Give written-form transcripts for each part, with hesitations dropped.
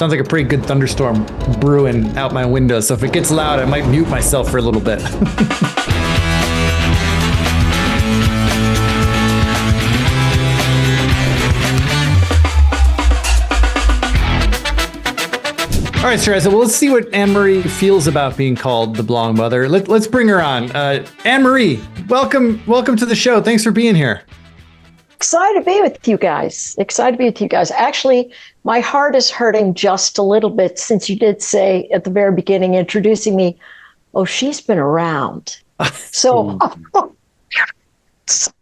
Sounds like a pretty good thunderstorm brewing out my window. So if it gets loud, I might mute myself for a little bit. All right, Sir, well, let's see what Anarie feels about being called the Blonde Mother. Let's bring her on. Anarie, welcome to the show. Thanks for being here. Excited to be with you guys. Actually, my heart is hurting just a little bit since you did say at the very beginning, introducing me, oh, she's been around. So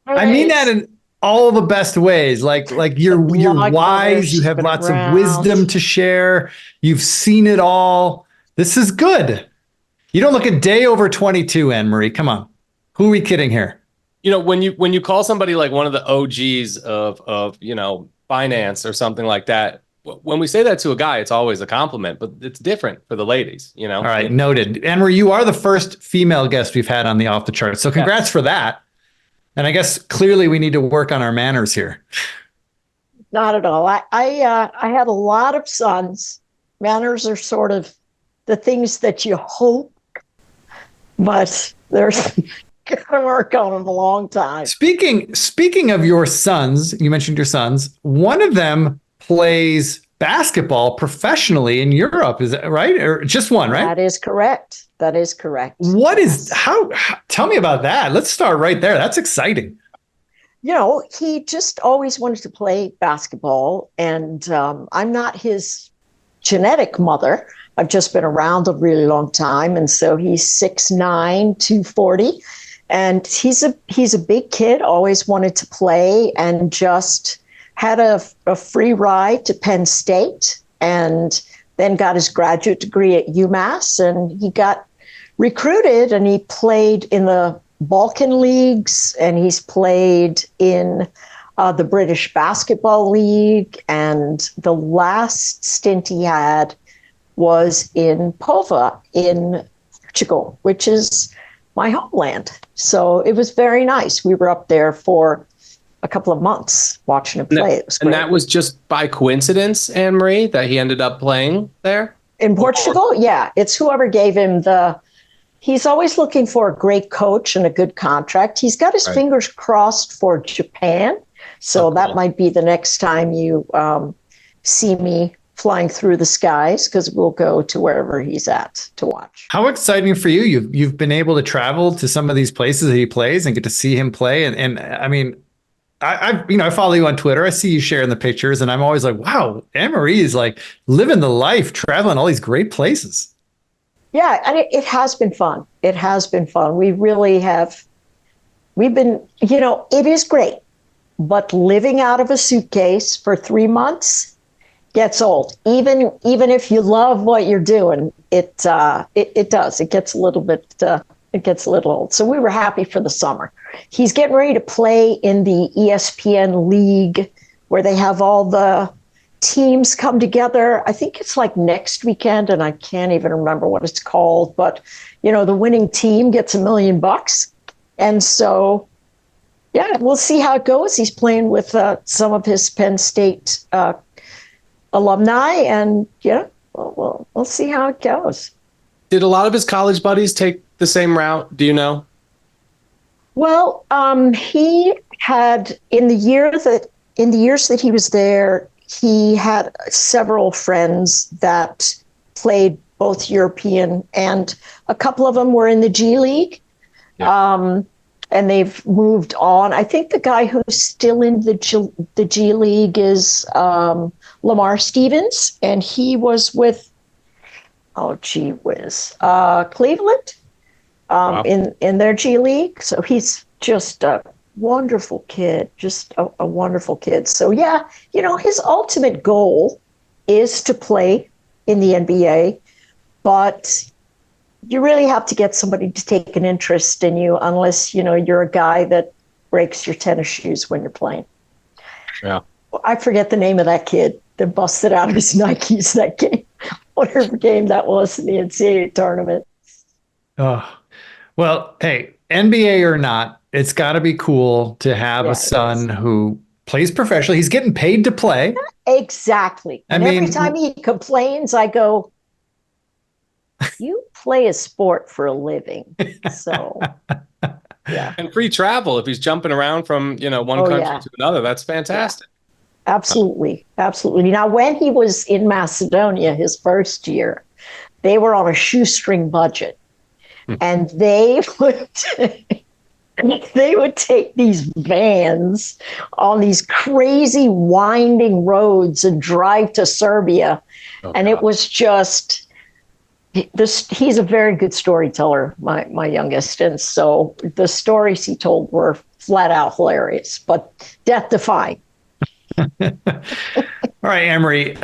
I mean that in all the best ways. Like you're wise. You have lots of wisdom to share. You've seen it all. This is good. You don't look a day over 22, Anarie. Come on. Who are we kidding here? You know, when you call somebody like one of the OGs of finance or something like that, when we say that to a guy, it's always a compliment, but it's different for the ladies, you know? All right, noted. Anarie, you are the first female guest we've had on the Off the Charts. So congrats for that. And I guess clearly we need to work on our manners here. Not at all. I had a lot of sons. Manners are sort of the things that you hope, but there's gonna work on them a long time. Speaking of your sons, you mentioned your sons. One of them plays basketball professionally in Europe. Is that right? Or just one, right? That is correct. Tell me about that. Let's start right there. That's exciting. You know, he just always wanted to play basketball, and I'm not his genetic mother. I've just been around a really long time, and so he's 6'9", 240. And he's a big kid, always wanted to play, and just had a free ride to Penn State, and then got his graduate degree at UMass. And he got recruited, and he played in the Balkan leagues, and he's played in the British Basketball League. And the last stint he had was in Pova in Portugal, which is my homeland. So it was very nice. We were up there for a couple of months watching him play. It was great. And that was just by coincidence, Anarie, that he ended up playing there? In Portugal? Yeah. It's whoever gave him he's always looking for a great coach and a good contract. He's got his fingers crossed for Japan. So that might be the next time you see me flying through the skies, because we'll go to wherever he's at to watch. How exciting for you. You've been able to travel to some of these places that he plays and get to see him play. And I mean, I follow you on Twitter. I see you sharing the pictures, and I'm always like, wow, Anarie is like living the life, traveling all these great places. Yeah, and it has been fun. It has been fun. We really have. We've been, it is great, but living out of a suitcase for 3 months gets old. Even if you love what you're doing, it does. It gets a little bit. It gets a little old. So we were happy for the summer. He's getting ready to play in the ESPN league, where they have all the teams come together. I think it's like next weekend, and I can't even remember what it's called. But the winning team gets $1 million, and so yeah, we'll see how it goes. He's playing with some of his Penn State alumni, and we'll see how it goes. Did a lot of his college buddies take the same route? Do you know? Well, he had in the years that he was there, he had several friends that played both European, and a couple of them were in the G League. Yeah. And they've moved on. I think the guy who's still in the G League is Lamar Stevens, and he was with, Cleveland Wow. in their G League. So he's just a wonderful kid, just a wonderful kid. So yeah, his ultimate goal is to play in the NBA, but you really have to get somebody to take an interest in you, unless, you're a guy that breaks your tennis shoes when you're playing. Yeah. I forget the name of that kid that busted out his Nikes that game, whatever game that was in the NCAA tournament. Oh, well, hey, NBA or not, it's got to be cool to have a son who plays professionally. He's getting paid to play. Exactly. And every time he complains, I go, you play a sport for a living. So, yeah. And free travel if he's jumping around from, one country to another. That's fantastic. Yeah. Absolutely. Absolutely. Now, when he was in Macedonia his first year, they were on a shoestring budget. And they would take these vans on these crazy winding roads and drive to Serbia. And it was just he's a very good storyteller, my youngest. And so the stories he told were flat out hilarious, but death defying. All right, Anarie,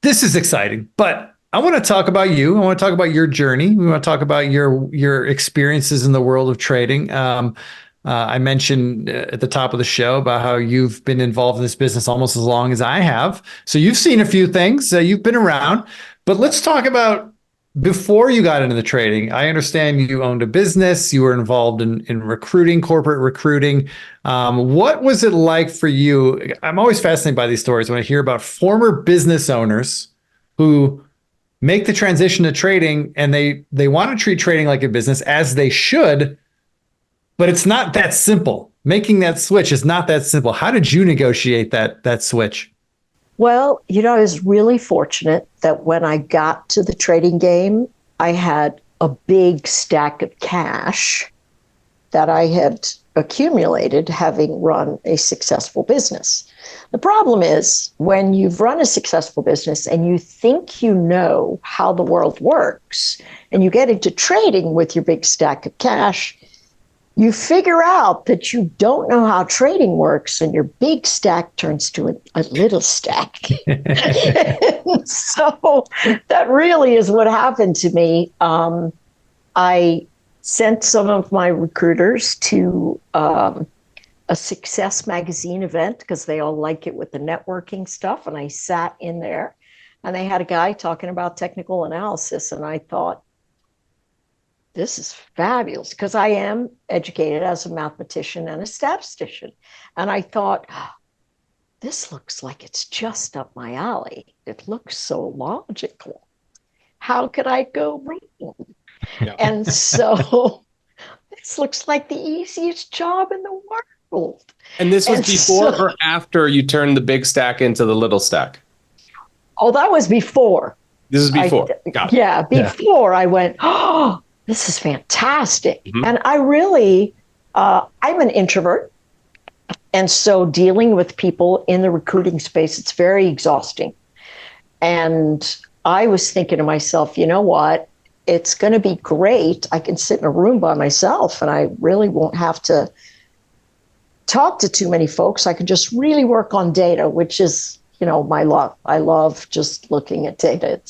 this is exciting, but I want to talk about you. I want to talk about your journey. We want to talk about your experiences in the world of trading. I mentioned at the top of the show about how you've been involved in this business almost as long as I have. So you've seen a few things. You've been around. But let's talk about before you got into the trading. I understand you owned a business. You were involved in recruiting, corporate recruiting. What was it like for you? I'm always fascinated by these stories when I hear about former business owners who make the transition to trading, and they want to treat trading like a business, as they should, but it's not that simple. Making that switch is not that simple. How did you negotiate that switch? Well, I was really fortunate that when I got to the trading game, I had a big stack of cash that I had accumulated having run a successful business. The problem is when you've run a successful business and you think you know how the world works and you get into trading with your big stack of cash, you figure out that you don't know how trading works and your big stack turns to a little stack. So that really is what happened to me. I sent some of my recruiters to a Success Magazine event because they all like it with the networking stuff. And I sat in there and they had a guy talking about technical analysis. And I thought, this is fabulous because I am educated as a mathematician and a statistician. And I thought, this looks like it's just up my alley. It looks so logical. How could I go wrong? Yeah. And so this looks like the easiest job in the world. And this was before or after you turned the big stack into the little stack? Oh, that was before. This is before. Got it. Yeah, before I went, oh, this is fantastic. Mm-hmm. And I really, I'm an introvert. And so dealing with people in the recruiting space, it's very exhausting. And I was thinking to myself, you know what? It's going to be great. I can sit in a room by myself and I really won't have to talk to too many folks. I can just really work on data, which is, my love. I love just looking at data.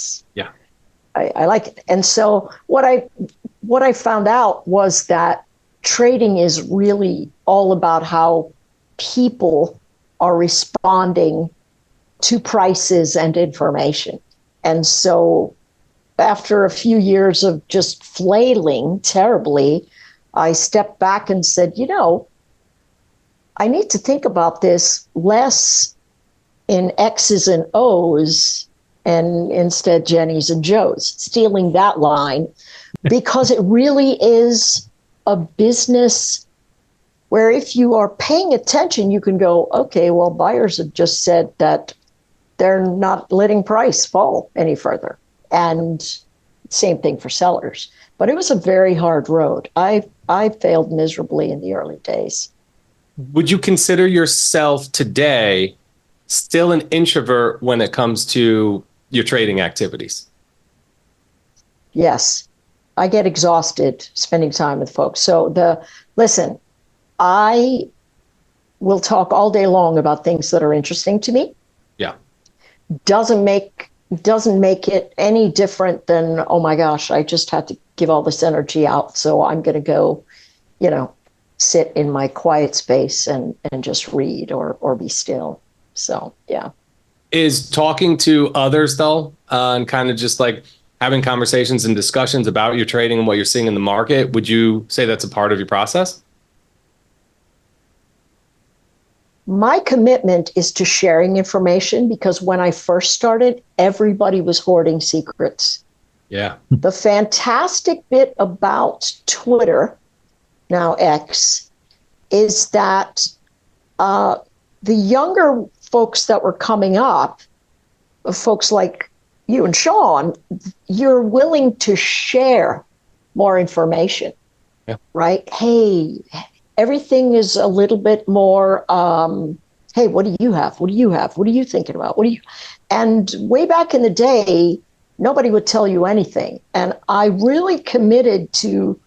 I like it. And so what I found out was that trading is really all about how people are responding to prices and information. And so after a few years of just flailing terribly, I stepped back and said, I need to think about this less in X's and O's and instead Jenny's and Joe's, stealing that line, because it really is a business where if you are paying attention, you can go, okay, well, buyers have just said that they're not letting price fall any further. And same thing for sellers. But it was a very hard road. I failed miserably in the early days. Would you consider yourself today still an introvert when it comes to your trading activities? Yes. I get exhausted spending time with folks. So listen, I will talk all day long about things that are interesting to me. Yeah. Doesn't make it any different than, oh my gosh, I just had to give all this energy out. So I'm going to go, sit in my quiet space and just read or be still. So, yeah. Is talking to others, though, and kind of just like having conversations and discussions about your trading and what you're seeing in the market, would you say that's a part of your process? My commitment is to sharing information, because when I first started, everybody was hoarding secrets. Yeah. The fantastic bit about Twitter, now X, is that the younger folks that were coming up, folks like you and Sean, you're willing to share more information, right? Hey, everything is a little bit more, hey, what do you have? What do you have? What are you thinking about? And way back in the day, nobody would tell you anything. And I really committed to,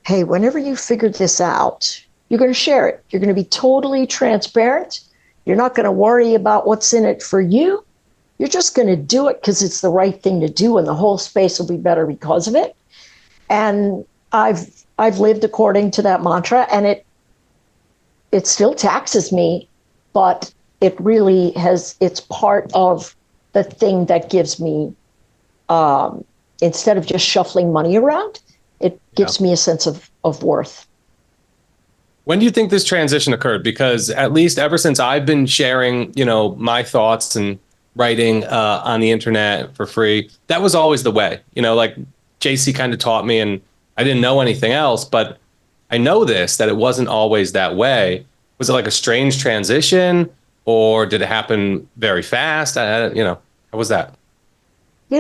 hey, whenever you figure this out, you're going to share it. You're going to be totally transparent. You're not going to worry about what's in it for you. You're just going to do it because it's the right thing to do, and the whole space will be better because of it. And I've lived according to that mantra, and it still taxes me, but it really it's part of the thing that gives me, instead of just shuffling money around, it gives me a sense of worth. When do you think this transition occurred? Because at least ever since I've been sharing, my thoughts and writing on the internet for free, that was always the way. Like JC kind of taught me, and I didn't know anything else, but I know that it wasn't always that way. Was it like a strange transition, or did it happen very fast? How was that? I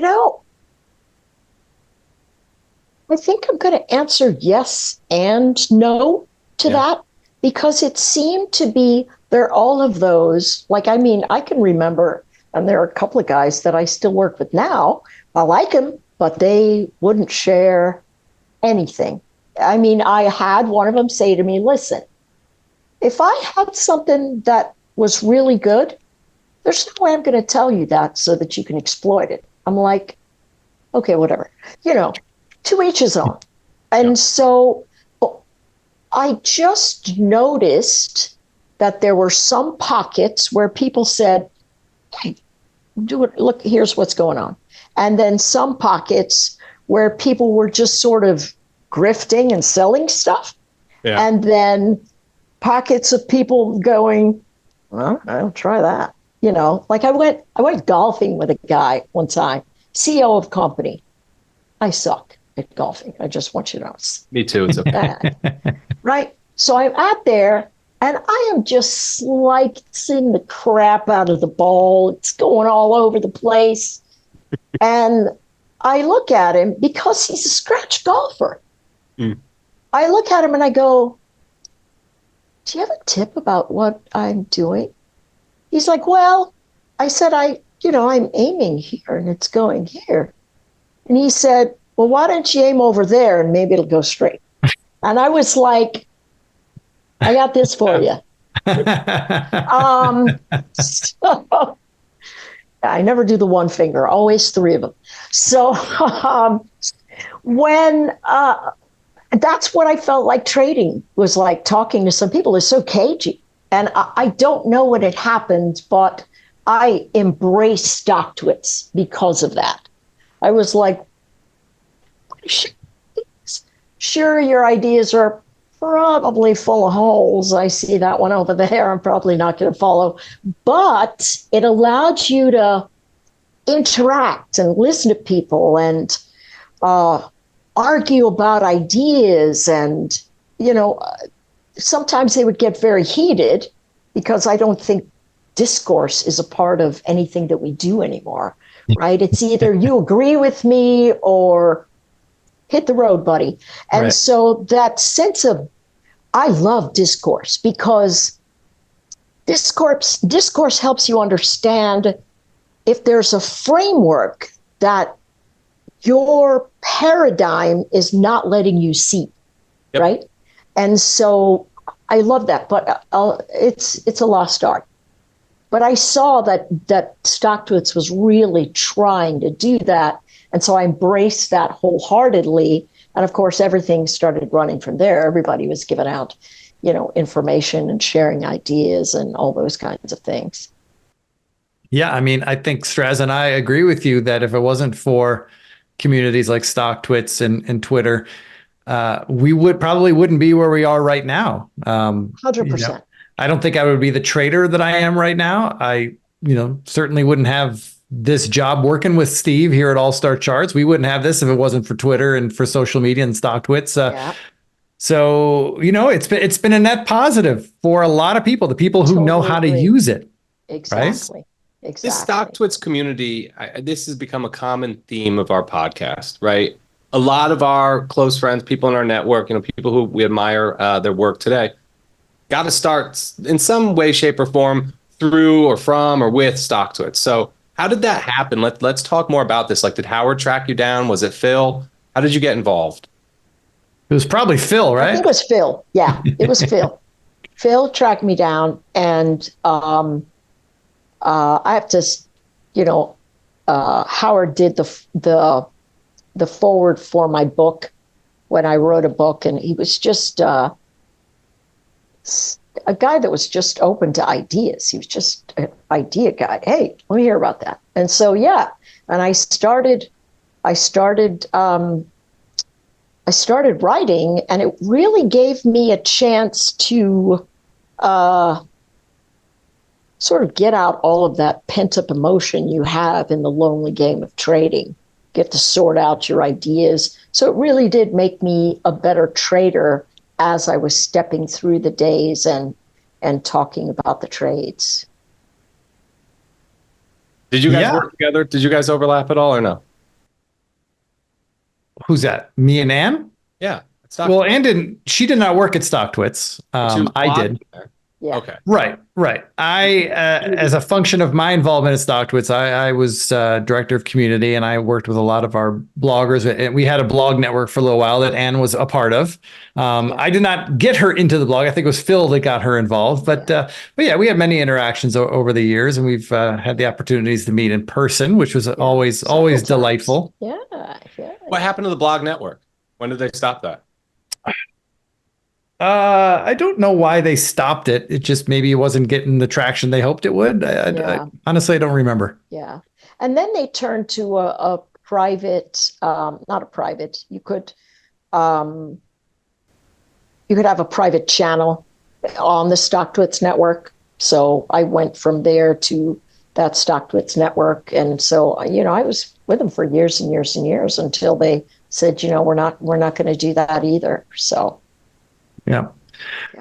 think I'm going to answer yes and no to that, because it seemed to be, there are all of those, like, I mean, I can remember, and there are a couple of guys that I still work with now. I like them, but they wouldn't share anything. I mean, I had one of them say to me, listen, if I had something that was really good, there's no way I'm going to tell you that so that you can exploit it. I'm like, okay, whatever, to each his own. And so I just noticed that there were some pockets where people said, hey, do it. Look, here's what's going on. And then some pockets where people were just sort of grifting and selling stuff. Yeah. And then pockets of people going, well, I'll try that. Like I went golfing with a guy one time, CEO of company. I suck at golfing. I just want you to know. Me too. It's okay. Right. So I'm out there, and I am just slicing the crap out of the ball. It's going all over the place. And I look at him, because he's a scratch golfer. I look at him and I go, do you have a tip about what I'm doing? He's like, well, I said, I'm aiming here and it's going here. And he said, well, why don't you aim over there and maybe it'll go straight? And I was like, I got this for you. So, I never do the one finger, always three of them. So when that's what I felt like trading was like, talking to some people is so cagey. And I don't know what had happened, but I embraced Stocktwits because of that. I was like, sure, your ideas are probably full of holes. I see that one over there. I'm probably not going to follow. But it allowed you to interact and listen to people and argue about ideas. And, sometimes they would get very heated, because I don't think discourse is a part of anything that we do anymore, right? It's either you agree with me or hit the road, buddy. And right. So that sense of, I love discourse, because discourse helps you understand if there's a framework that your paradigm is not letting you see, right? And so I love that, but it's a lost art. But I saw that Stocktwits was really trying to do that, and so I embraced that wholeheartedly. And of course, everything started running from there. Everybody was giving out, information and sharing ideas and all those kinds of things. Yeah, I mean, I think Straz and I agree with you that if it wasn't for communities like Stocktwits and Twitter, we wouldn't be where we are right now. 100%. I don't think I would be the trader that I am right now. I, certainly wouldn't have this job working with Steve here at All Star Charts. We wouldn't have this if it wasn't for Twitter and for social media and Stocktwits. Yeah, So, it's been a net positive for a lot of people, the people who know totally how to agree. use it, right? Exactly. This Exactly. StockTwits community, this has become a common theme of our podcast, right? A lot of our close friends, people in our network, people who we admire their work today, got to start in some way, shape, or form through or from or with StockTwits. So how did that happen? Let's talk more about this. Like, did Howard track you down? Was it Phil? How did you get involved? It was probably Phil, I think right? it was Phil. Yeah, it was Phil. Phil tracked me down, and I have to, Howard did the forward for my book when I wrote a book, and he was just a guy that was just open to ideas. He was just an idea guy. Hey, let me hear about that. And so, yeah, and I started writing, and it really gave me a chance to sort of get out all of that pent up emotion you have in the lonely game of trading, get to sort out your ideas. So it really did make me a better trader as I was stepping through the days and talking about the trades. Did you guys Yeah. work together? Did you guys overlap at all or no? Who's that? Me and Ann? Yeah. Well, Ann she did not work at Stocktwits. I did. There. Yeah. Okay. Right. I, as a function of my involvement at Stocktwits, I was director of community, and I worked with a lot of our bloggers. And we had a blog network for a little while that Ann was a part of. I did not get her into the blog. I think it was Phil that got her involved. But yeah, we had many interactions over the years, and we've had the opportunities to meet in person, which was always delightful. Yeah. What happened to the blog network? When did they stop that? I don't know why they stopped it. It just maybe it wasn't getting the traction they hoped it would. I honestly, I don't remember. Yeah. And then they turned to a private, not a private, you could have a private channel on the Stocktwits network. So I went from there to that Stocktwits network. And so, I was with them for years and years and years until they said, we're not going to do that either. So. Yeah.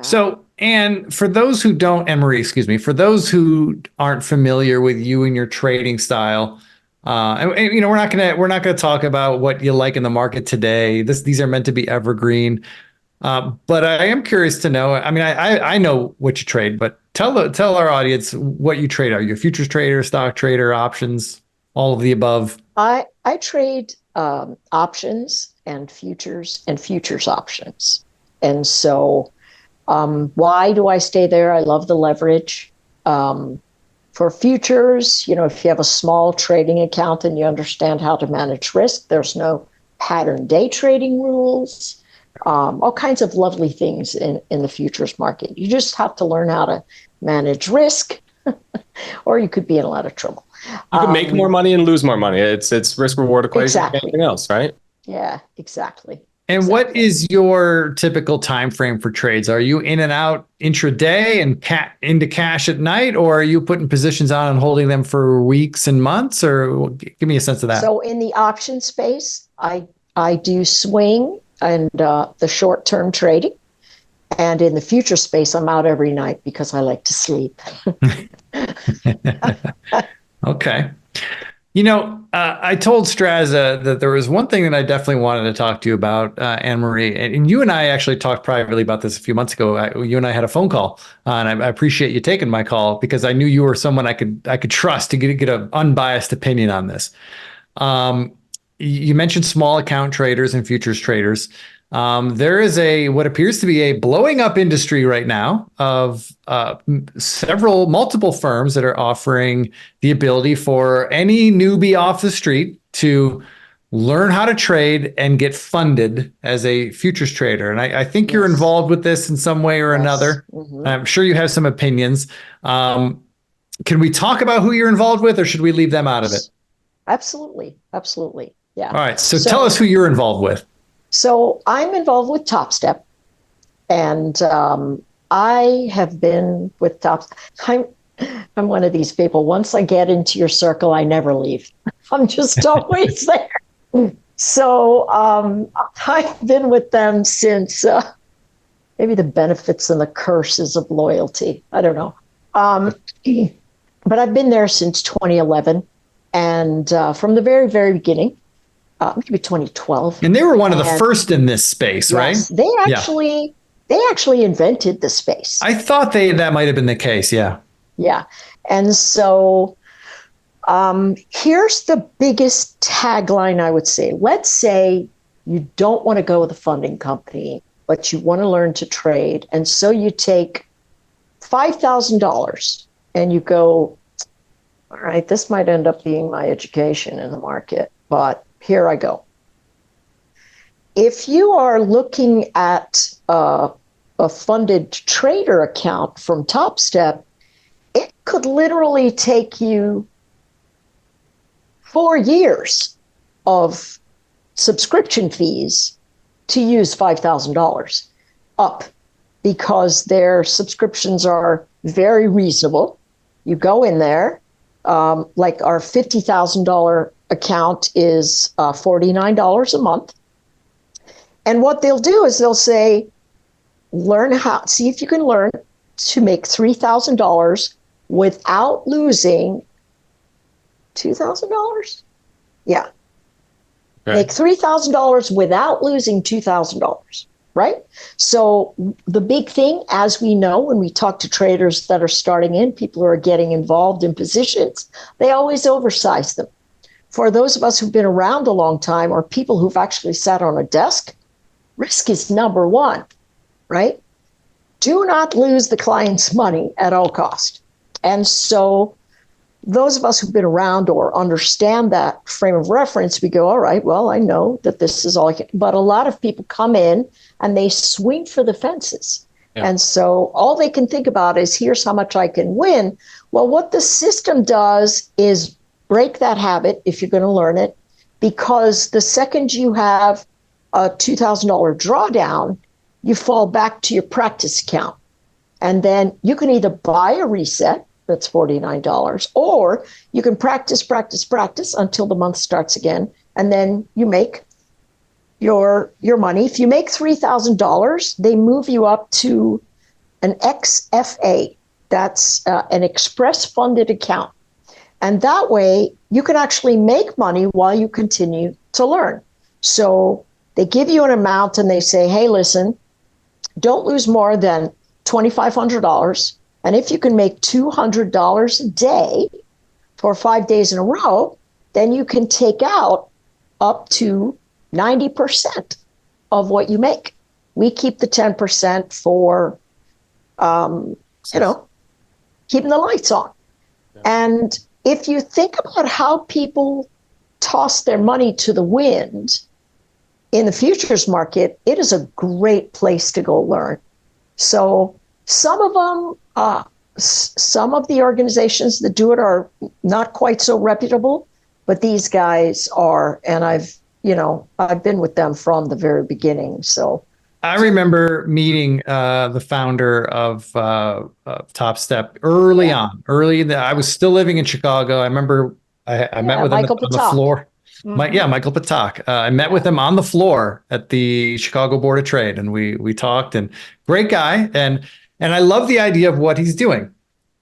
So, and for those who don't, Anarie, excuse me, for those who aren't familiar with you and your trading style, we're not gonna talk about what you like in the market today. These are meant to be evergreen. But I am curious to know. I mean, I know what you trade, but tell our audience what you trade. Are you a futures trader, stock trader, options, all of the above? I trade options and futures options. And so, why do I stay there? I love the leverage. For futures, if you have a small trading account and you understand how to manage risk, there's no pattern day trading rules, all kinds of lovely things in the futures market. You just have to learn how to manage risk, or you could be in a lot of trouble. You can make more money and lose more money. It's risk reward equation. Exactly. Like anything else, right? Yeah, exactly. And what is your typical time frame for trades? Are you in and out intraday and into cash at night, or are you putting positions on and holding them for weeks and months? Or give me a sense of that. So in the option space, I do swing and the short term trading, and in the future space, I'm out every night because I like to sleep. Okay. I told Straza that there was one thing that I definitely wanted to talk to you about, Anne-Marie, and you and I actually talked privately about this a few months ago. You and I had a phone call, and I appreciate you taking my call because I knew you were someone I could trust to get an unbiased opinion on this. You mentioned small account traders and futures traders. There is what appears to be a blowing up industry right now of multiple firms that are offering the ability for any newbie off the street to learn how to trade and get funded as a futures trader. And I think you're involved with this in some way or another. Mm-hmm. I'm sure you have some opinions. Can we talk about who you're involved with, or should we leave them out of it? Absolutely. Yeah. All right. So tell us who you're involved with. So I'm involved with Top Step, and I have been with Tops. I'm I'm one of these people. Once I get into your circle, I never leave. I'm just always there. So I've been with them since maybe the benefits and the curses of loyalty. I don't know. But I've been there since 2011, and from the very, very beginning, maybe 2012. And they were one of the first in this space, yes, right? They actually invented the space. I thought that might have been the case. Yeah. Yeah. And so here's the biggest tagline I would say. Let's say you don't want to go with a funding company, but you want to learn to trade. And so you take $5,000 and you go, all right, this might end up being my education in the market, but here I go. If you are looking at a funded trader account from TopStep, it could literally take you 4 years of subscription fees to use $5,000 up, because their subscriptions are very reasonable. You go in there, like our $50,000 account is $49 a month. And what they'll do is they'll say, see if you can learn to make $3,000 without losing $2,000. Yeah. Okay. Make $3,000 without losing $2,000, right? So the big thing, as we know, when we talk to traders that are starting in, people who are getting involved in positions, they always oversize them. For those of us who've been around a long time, or people who've actually sat on a desk, risk is number one, right? Do not lose the client's money at all cost. And so those of us who've been around or understand that frame of reference, we go, all right, well, I know that this is all I can. But a lot of people come in and they swing for the fences. Yeah. And so all they can think about is, here's how much I can win. Well, what the system does is break that habit if you're going to learn it, because the second you have a $2,000 drawdown, you fall back to your practice account. And then you can either buy a reset, that's $49, or you can practice until the month starts again, and then you make your money. If you make $3,000, they move you up to an XFA. That's an express funded account. And that way you can actually make money while you continue to learn. So they give you an amount and they say, hey, listen, don't lose more than $2,500. And if you can make $200 a day for 5 days in a row, then you can take out up to 90% of what you make. We keep the 10% for, keeping the lights on. Yeah. And if you think about how people toss their money to the wind in the futures market, it is a great place to go learn. So some of them, some of the organizations that do it are not quite so reputable, but these guys are, and I've been with them from the very beginning. So I remember meeting the founder of TopStep early on. I was still living in Chicago. I remember I met with him on the floor. Mm-hmm. Michael Patak. I met with him on the floor at the Chicago Board of Trade, and we talked. And great guy, and I love the idea of what he's doing.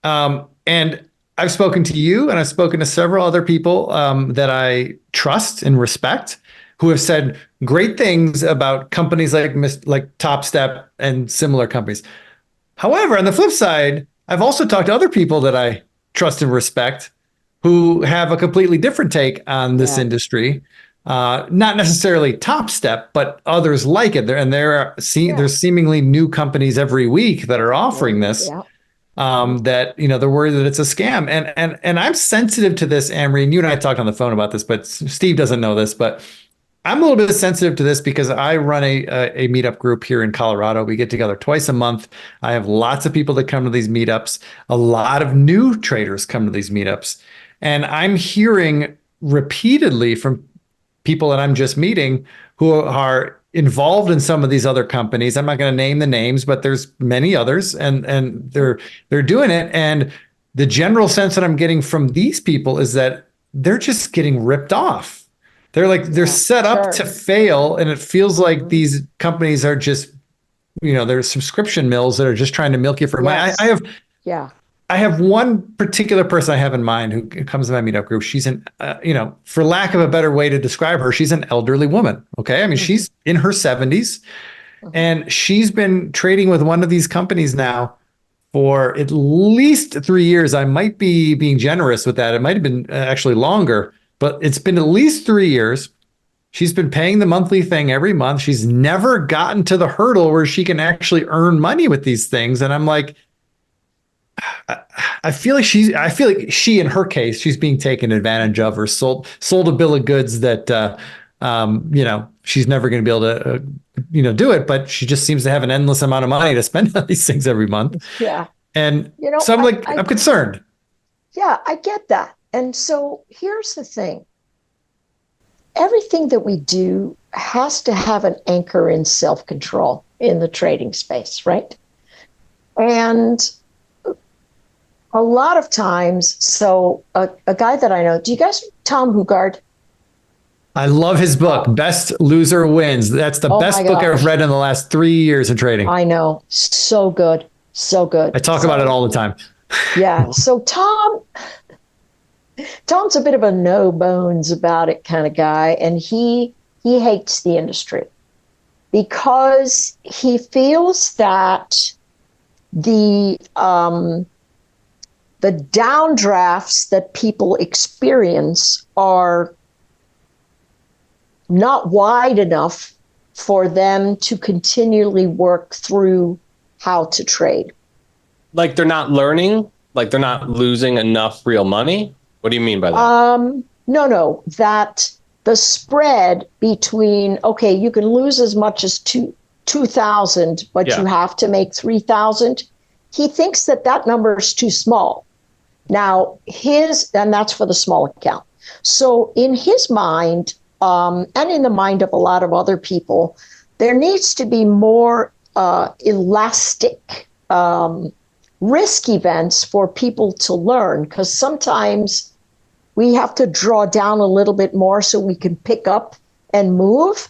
And I've spoken to you, and I've spoken to several other people that I trust and respect, who have said great things about companies like TopStep and similar companies. However, on the flip side, I've also talked to other people that I trust and respect who have a completely different take on this industry. Not necessarily TopStep, but others like it. There's seemingly new companies every week that are offering this. Yeah. That they're worried that it's a scam, and I'm sensitive to this, Anarie. And you and I talked on the phone about this, but Steve doesn't know this, but I'm a little bit sensitive to this because I run a meetup group here in Colorado. We get together twice a month. I have lots of people that come to these meetups. A lot of new traders come to these meetups. And I'm hearing repeatedly from people that I'm just meeting who are involved in some of these other companies. I'm not going to name the names, but there's many others, and they're doing it. And the general sense that I'm getting from these people is that they're just getting ripped off. They're set up to fail, and it feels like these companies are just, they're subscription mills that are just trying to milk you for money. I have one particular person I have in mind who comes to my meetup group. She's for lack of a better way to describe her, she's an elderly woman. Okay. I mean, she's in her 70s and she's been trading with one of these companies now for at least 3 years. I might be being generous with that. It might have been actually longer, but it's been at least 3 years. She's been paying the monthly thing every month. She's never gotten to the hurdle where she can actually earn money with these things. And I'm like, I feel like she, in her case, she's being taken advantage of or sold a bill of goods that, she's never going to be able to, do it. But she just seems to have an endless amount of money to spend on these things every month. Yeah. And so I'm concerned. Yeah, I get that. And so here's the thing. Everything that we do has to have an anchor in self-control in the trading space, right? And a lot of times, so a guy that I know, do you guys know Tom Hugard? I love his book, Best Loser Wins. That's the best book I've read in the last 3 years of trading. I know. So good. So good. I talk about it all the time. Yeah. So Tom's a bit of a no bones about it kind of guy. And he hates the industry because he feels that the downdrafts that people experience are not wide enough for them to continually work through how to trade. Like they're not learning? Like they're not losing enough real money? What do you mean by that? No, that the spread between, okay, you can lose as much as 2,000, but you have to make 3,000. He thinks that number is too small. Now, and that's for the small account. So in his mind, and in the mind of a lot of other people, there needs to be more elastic risk events for people to learn, because sometimes we have to draw down a little bit more so we can pick up and move.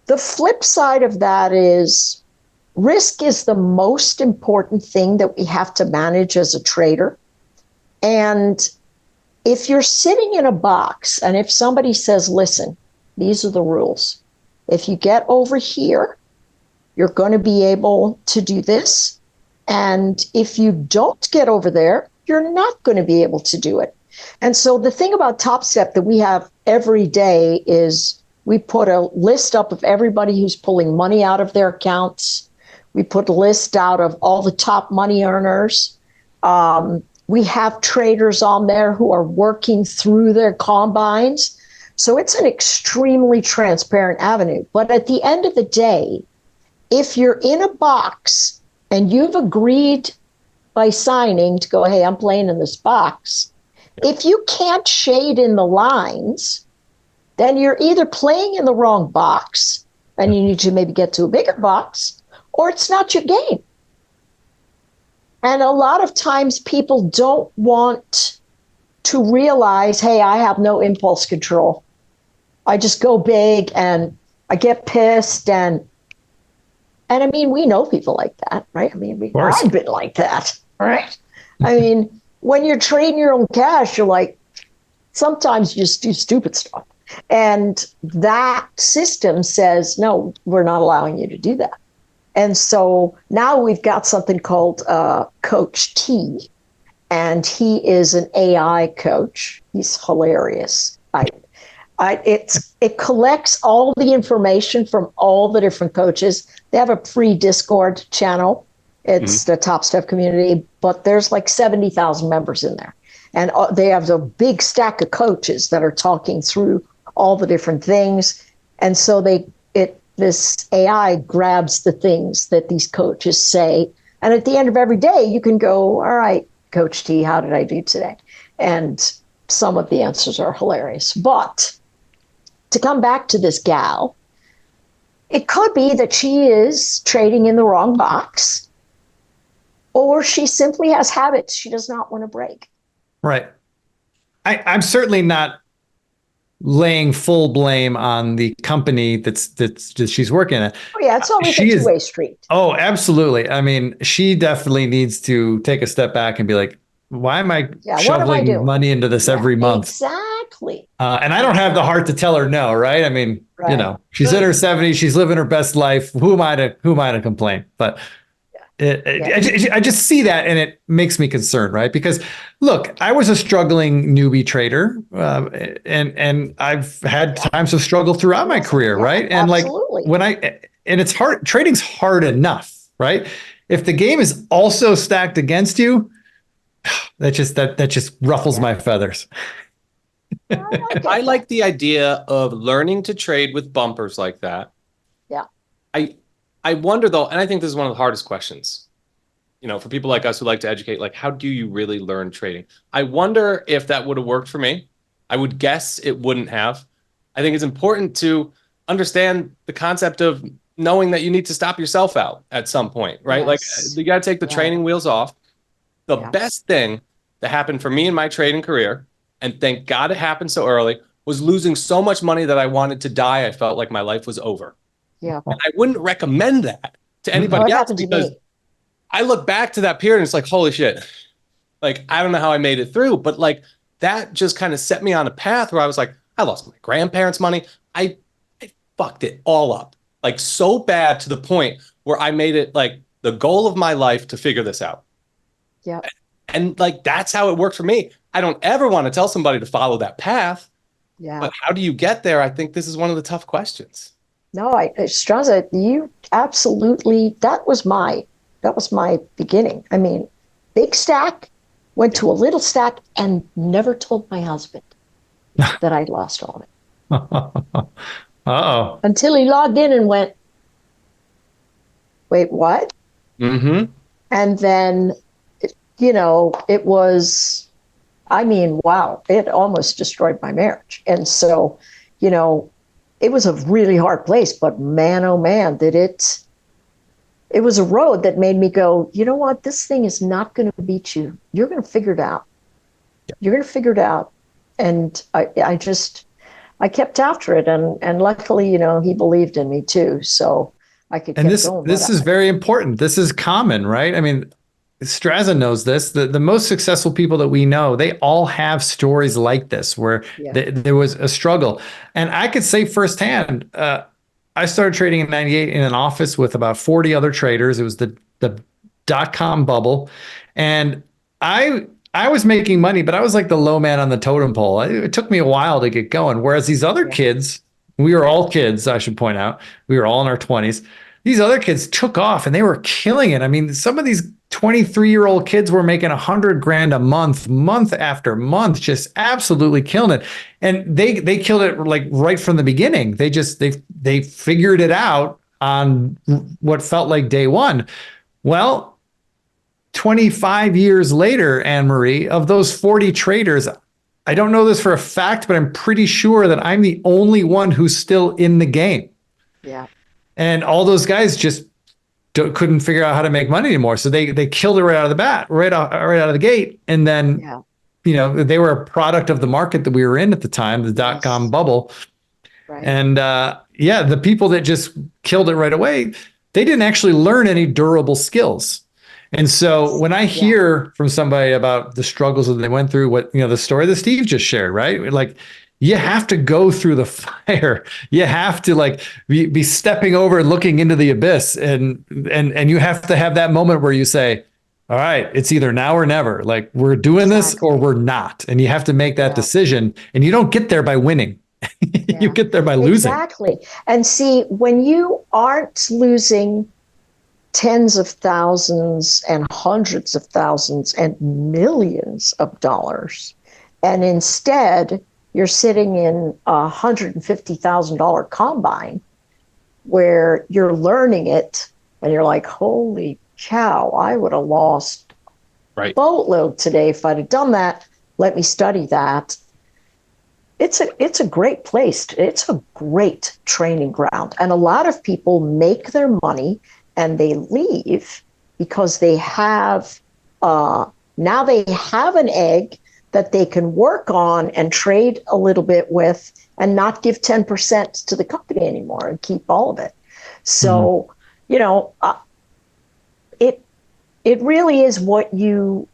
The flip side of that is risk is the most important thing that we have to manage as a trader. And if you're sitting in a box and if somebody says, listen, these are the rules. If you get over here, you're going to be able to do this. And if you don't get over there, you're not going to be able to do it. And so the thing about Top Step that we have every day is we put a list up of everybody who's pulling money out of their accounts. We put a list out of all the top money earners. We have traders on there who are working through their combines. So it's an extremely transparent avenue. But at the end of the day, if you're in a box and you've agreed by signing to go, hey, I'm playing in this box, if you can't shade in the lines, then you're either playing in the wrong box and you need to maybe get to a bigger box, or it's not your game. And a lot of times people don't want to realize, hey, I have no impulse control. I just go big and I get pissed. And I mean, we know people like that, right? I mean, I've been like that, right? I mean, when you're trading your own cash, you're like, sometimes you just do stupid stuff. And that system says, no, we're not allowing you to do that. And so now we've got something called Coach T, and he is an AI coach. He's hilarious. It collects all the information from all the different coaches. They have a free Discord channel. It's the Top Step community, but there's like 70,000 members in there. And they have a big stack of coaches that are talking through all the different things. And so this AI grabs the things that these coaches say. And at the end of every day, you can go, all right, Coach T, how did I do today? And some of the answers are hilarious. But to come back to this gal, It could be that she is trading in the wrong box, or she simply has habits she does not want to break. Right. I'm certainly not laying full blame on the company that she's working at. Oh, yeah, it's always She a is. two-way street. Oh, absolutely. I mean, she definitely needs to take a step back and be like, why am I Yeah, what am I shoveling doing? money into this Yeah, every month? exactly. And I don't have the heart to tell her no, right? I mean, Right. she's in her 70s, she's living her best life. Who am I to complain? But I just see that and it makes me concerned, right? Because look, I was a struggling newbie trader, and I've had times of struggle throughout my career, right? And absolutely. and it's hard. Trading's hard enough, right? If the game is also stacked against you, that just ruffles my feathers. I like the idea of learning to trade with bumpers like that. Yeah. I wonder though, and I think this is one of the hardest questions, for people like us who like to educate, like, how do you really learn trading? I wonder if that would have worked for me. I would guess it wouldn't have. I think it's important to understand the concept of knowing that you need to stop yourself out at some point, right? Yes. Like you got to take the training wheels off. The best thing that happened for me in my trading career, and thank God it happened so early, was losing so much money that I wanted to die. I felt like my life was over. Yeah. And I wouldn't recommend that to anybody else because I look back to that period and it's like, holy shit. Like, I don't know how I made it through, but like that just kind of set me on a path where I was like, I lost my grandparents' money. I fucked it all up, like so bad to the point where I made it like the goal of my life to figure this out. Yeah. And like, that's how it worked for me. I don't ever want to tell somebody to follow that path. Yeah. But how do you get there? I think this is one of the tough questions. No, Straza, you absolutely, that was my beginning. I mean, big stack, went to a little stack and never told my husband that I'd lost all of it. Uh-oh. Until he logged in and went, wait, what? Mm-hmm. And then, it was, I mean, wow, it almost destroyed my marriage. And so, it was a really hard place, but man, oh man, it was a road that made me go, you know what? This thing is not going to beat you. You're going to figure it out. You're going to figure it out. And I kept after it. And luckily, he believed in me too. So I could keep going. This is very important. This is common, right? I mean, Straza knows this. The most successful people that we know, they all have stories like this where there was a struggle. And I could say firsthand, I started trading in 98 in an office with about 40 other traders. It was the .com bubble. And I was making money, but I was like the low man on the totem pole. It took me a while to get going. Whereas these other kids, we were all kids, I should point out. We were all in our 20s. These other kids took off and they were killing it. I mean, some of these 23-year-old kids were making $100,000 a month after month, just absolutely killing it. And they killed it like right from the beginning. They figured it out on what felt like day one. Well, 25 years later, Anne-Marie, of those 40 traders, I don't know this for a fact, but I'm pretty sure that I'm the only one who's still in the game. Yeah. And all those guys just couldn't figure out how to make money anymore. So they killed it right out of the bat, right out of the gate. And then, they were a product of the market that we were in at the time, the .com bubble. Right. And the people that just killed it right away, they didn't actually learn any durable skills. And so when I hear from somebody about the struggles that they went through, the story that Steve just shared, right? Like, you have to go through the fire. You have to be stepping over and looking into the abyss. And you have to have that moment where you say, all right, it's either now or never. Like, we're doing this or we're not. And you have to make that decision. And you don't get there by winning. You get there by losing. Exactly. And see, when you aren't losing tens of thousands and hundreds of thousands and millions of dollars, and instead you're sitting in a $150,000 combine where you're learning it and you're like, holy cow, I would have lost a boatload today if I'd have done that. Let me study that. it's a great place. It's a great training ground. And a lot of people make their money and they leave because they have now they have an egg that they can work on and trade a little bit with and not give 10% to the company anymore and keep all of it. So, you know, it really is what you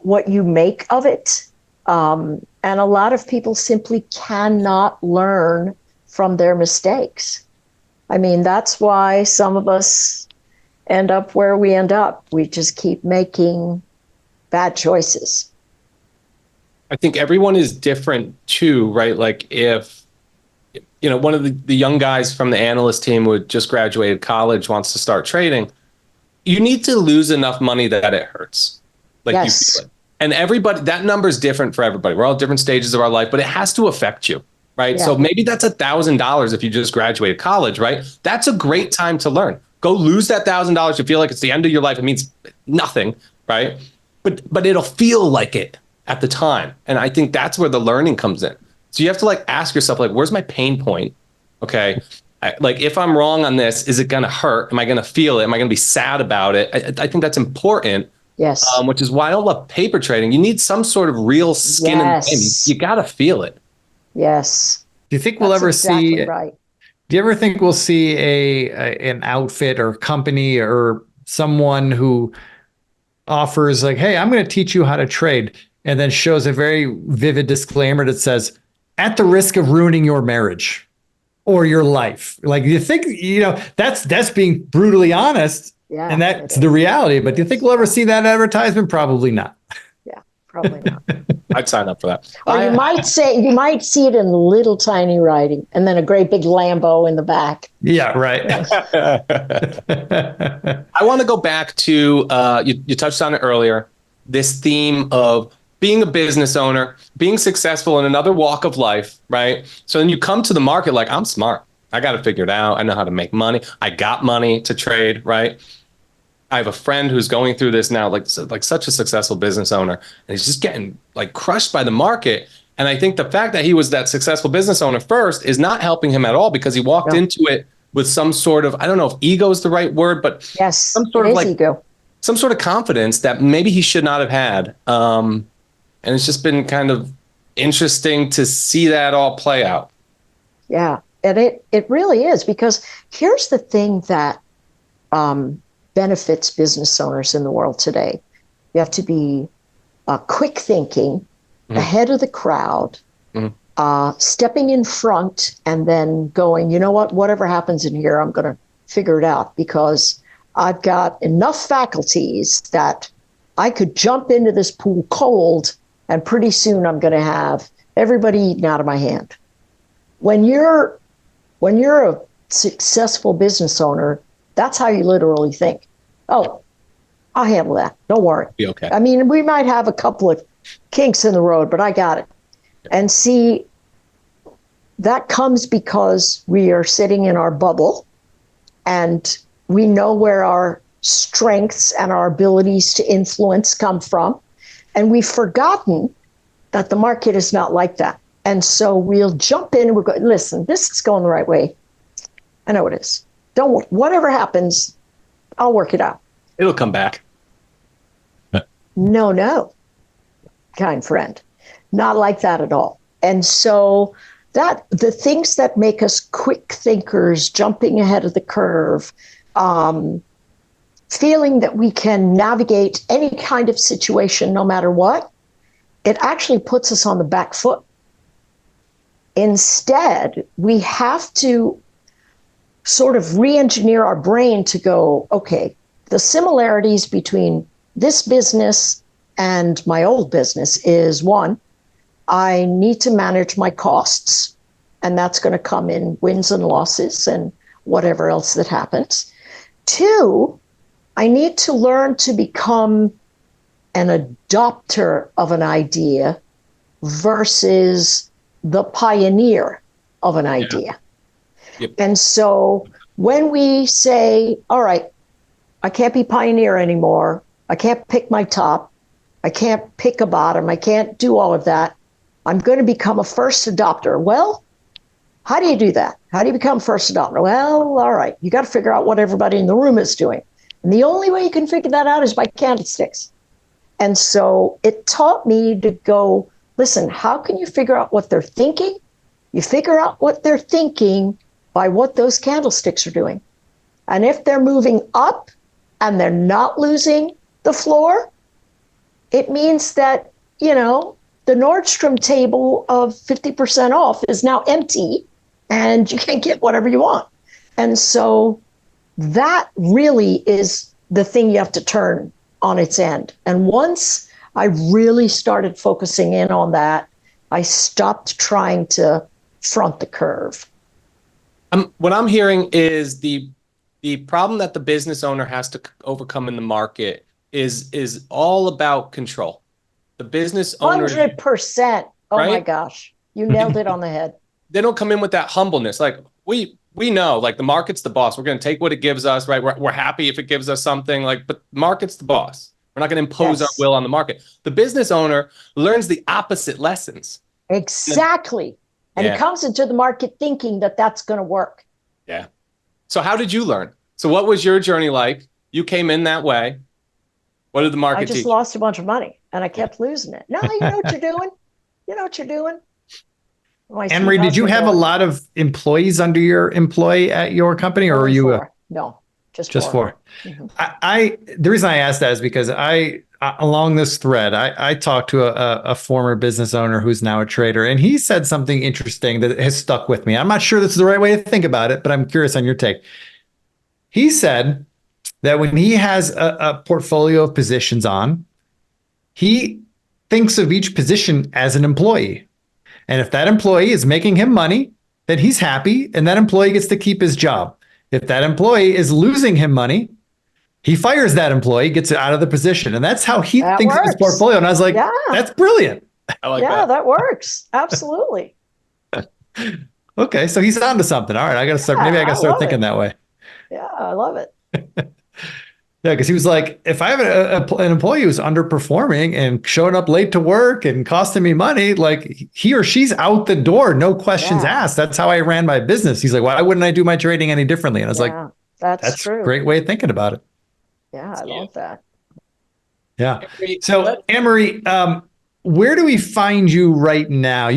make of it. And a lot of people simply cannot learn from their mistakes. I mean, that's why some of us end up where we end up. We just keep making bad choices. I think everyone is different too, right? Like if, you know, one of the young guys from the analyst team who just graduated college wants to start trading, you need to lose enough money that it hurts. Like Yes. you feel it. And everybody, that number is different for everybody. We're all at different stages of our life, but it has to affect you, right? Yeah. So maybe that's $1,000 if you just graduated college, right? That's a great time to learn. Go lose that $1,000. You feel like it's the end of your life. It means nothing, right? But it'll feel like it at the time. And I think that's where the learning comes in. So you have to like ask yourself, like, where's my pain point? Okay. Like if I'm wrong on this, is it going to hurt? Am I going to feel it? Am I going to be sad about it? I think that's important. Yes. Which is why I don't love paper trading. You need some sort of real skin in the game. You got to feel it. Yes. Do you think we'll That's ever exactly see? right. Do you ever think we'll see an outfit or company or someone who offers like, hey, I'm going to teach you how to trade, and then shows a very vivid disclaimer that says, at the risk of ruining your marriage or your life? Like, do you think, you know, that's being brutally honest, Yeah, and that's the reality. But do you think we'll ever see that advertisement? Probably not. Yeah, probably not. I'd sign up for that. Or you might see it in little tiny writing and then a great big Lambo in the back. Yeah, right. I want to go back to, you touched on it earlier, this theme of being a business owner, being successful in another walk of life, right? So then you come to the market like, I'm smart. I got to figure it out. I know how to make money. I got money to trade, right? I have a friend who's going through this now, like such a successful business owner, and he's just getting like crushed by the market. And I think the fact that he was that successful business owner first is not helping him at all, because he walked into it with some sort of, I don't know if ego is the right word, but yes, some sort of like ego, some sort of confidence that maybe he should not have had. And it's just been kind of interesting to see that all play out. Yeah, and it really is, because here's the thing that benefits business owners in the world today. You have to be quick thinking, ahead of the crowd, stepping in front, and then going, you know what, whatever happens in here, I'm going to figure it out, because I've got enough faculties that I could jump into this pool cold, and pretty soon I'm going to have everybody eaten out of my hand. When you're a successful business owner, that's how you literally think. Oh, I'll handle that. Don't worry. Be okay. I mean, we might have a couple of kinks in the road, but I got it. And see, that comes because we are sitting in our bubble, and we know where our strengths and our abilities to influence come from. And we've forgotten that the market is not like that. And so we'll jump in and we'll go, listen, this is going the right way. I know it is. Whatever happens, I'll work it out. It'll come back. No, kind friend. Not like that at all. And so that the things that make us quick thinkers, jumping ahead of the curve, feeling that we can navigate any kind of situation no matter what, it actually puts us on the back foot. Instead, we have to sort of re-engineer our brain to go, okay, the similarities between this business and my old business is, one, I need to manage my costs, and that's going to come in wins and losses and whatever else that happens. Two, I need to learn to become an adopter of an idea versus the pioneer of an idea. Yep. And so when we say, all right, I can't be pioneer anymore, I can't pick my top, I can't pick a bottom, I can't do all of that, I'm going to become a first adopter. Well, how do you do that? How do you become first adopter? Well, all right, you got to figure out what everybody in the room is doing. And the only way you can figure that out is by candlesticks. And so it taught me to go, listen, how can you figure out what they're thinking? You figure out what they're thinking by what those candlesticks are doing. And if they're moving up and they're not losing the floor, it means that, you know, the Nordstrom table of 50% off is now empty and you can get whatever you want. And so that really is the thing you have to turn on its end. And once I really started focusing in on that, I stopped trying to front the curve. What I'm hearing is the problem that the business owner has to overcome in the market is all about control. The business owner, 100%. Oh right? my gosh, you nailed it on the head. They don't come in with that humbleness. Like we know, like the market's the boss. We're going to take what it gives us, right? We're happy if it gives us something, like, but market's the boss. We're not going to impose our will on the market. The business owner learns the opposite lessons. Exactly. And he comes into the market thinking that that's going to work. Yeah. So how did you learn? So what was your journey like? You came in that way. What did the market teach? I just lost a bunch of money and I kept losing it. No, you know what you're doing. You know what you're doing. Anarie, did you have a lot of employees under your employ at your company, or were you? No, just four. Mm-hmm. The reason I asked that is because along this thread, I talked to a former business owner who's now a trader, and he said something interesting that has stuck with me. I'm not sure this is the right way to think about it, but I'm curious on your take. He said that when he has a portfolio of positions on, he thinks of each position as an employee. And if that employee is making him money, then he's happy, and that employee gets to keep his job. If that employee is losing him money, he fires that employee, gets it out of the position. And that's how he thinks of his portfolio. And I was like, that's brilliant. I like that. Yeah, that works. Absolutely. Okay, so he's onto something. All right, I got to start. Maybe I got to start thinking that way. Yeah, I love it. Yeah, because he was like, if I have an employee who's underperforming and showing up late to work and costing me money, like he or she's out the door, no questions asked. That's how I ran my business. He's like, why wouldn't I do my trading any differently? And I was like, that's true. A great way of thinking about it. Yeah, I love that. Yeah. So, Anarie, where do we find you right now?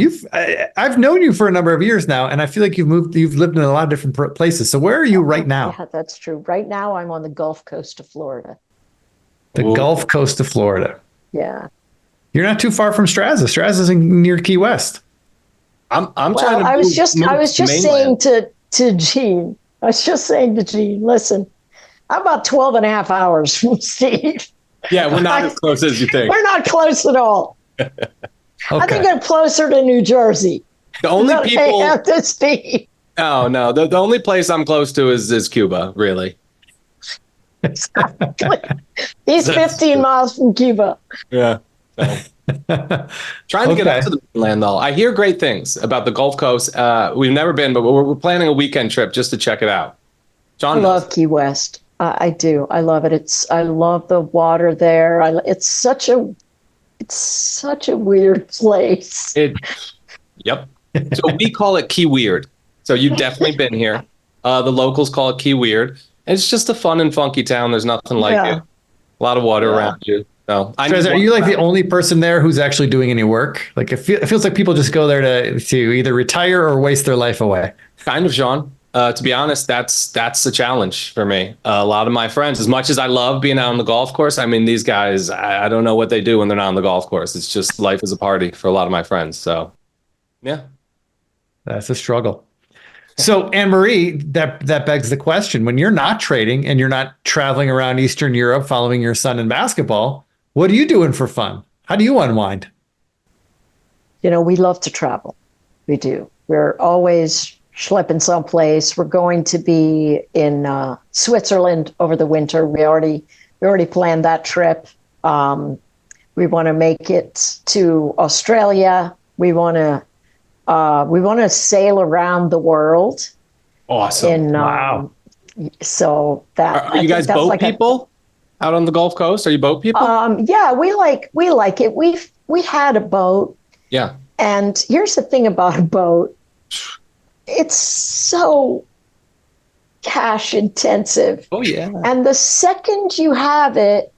I've known you for a number of years now, and I feel like you've lived in a lot of different places. So where are you right now? Yeah, that's true. Right now, I'm on the Gulf Coast of Florida. Gulf Coast of Florida. Yeah. You're not too far from Straza. Straza's near Key West. I'm trying to. I was just saying to Gene. I was just saying to Gene, listen, I'm about 12 and a half hours from Steve. Yeah, we're not as close as you think. We're not close at all. Okay. I think I'm closer to New Jersey. The only people. To Steve. Oh no, the only place I'm close to is Cuba, really. Exactly. He's 15 miles from Cuba. Yeah. So. Trying to get up to the mainland, though. I hear great things about the Gulf Coast. We've never been, but we're planning a weekend trip just to check it out. John, I love Key West. I do. I love it. I love the water there. It's such a weird place. Yep. So we call it Key Weird. So you've definitely been here. The locals call it Key Weird. It's just a fun and funky town. There's nothing like it. A lot of water around you. So are you like the only person there who's actually doing any work? Like it feels like people just go there to either retire or waste their life away. Kind of, Sean. To be honest, that's the challenge for me. A lot of my friends, as much as I love being out on the golf course, I mean, these guys, I don't know what they do when they're not on the golf course. It's just life is a party for a lot of my friends. So, yeah. That's a struggle. So, Anarie, that begs the question, when you're not trading and you're not traveling around Eastern Europe following your son in basketball, what are you doing for fun? How do you unwind? You know, we love to travel. We do. We're always schlepping someplace. We're going to be in Switzerland over the winter. We already planned that trip. We want to make it to Australia. We want to sail around the world. Awesome! Wow. So that are you guys boat people out on the Gulf Coast? Are you boat people? Yeah, we like it. We had a boat. Yeah. And here's the thing about a boat. It's so cash intensive. Oh yeah. And the second you have it,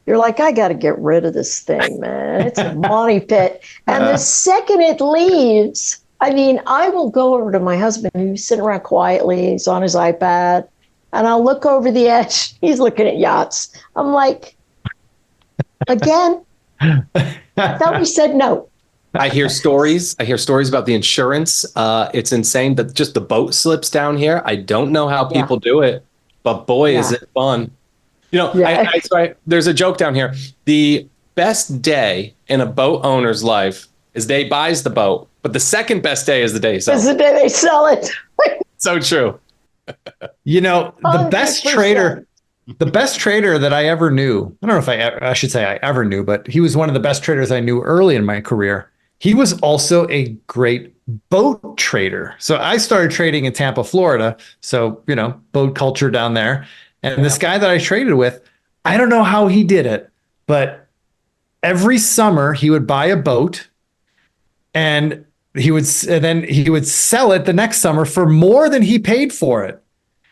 you're like, I got to get rid of this thing, man. It's a money pit. And the second it leaves, I mean, I will go over to my husband who's sitting around quietly. He's on his iPad. And I'll look over the edge. He's looking at yachts. I'm like, again? I thought we said no. I hear stories. I hear stories about the insurance. It's insane that just the boat slips down here. I don't know how people do it, but boy, is it fun. You know, there's a joke down here. The best day in a boat owner's life is day buys the boat, but the second best day is the day he sells it. Is the day they sell it. So true. You know, the 100%. The best trader that I ever knew, I don't know if I should say I ever knew, but he was one of the best traders I knew early in my career. He was also a great boat trader. So I started trading in Tampa, Florida. So, you know, boat culture down there. And this guy that I traded with, I don't know how he did it, but every summer he would buy a boat and he would sell it the next summer for more than he paid for it.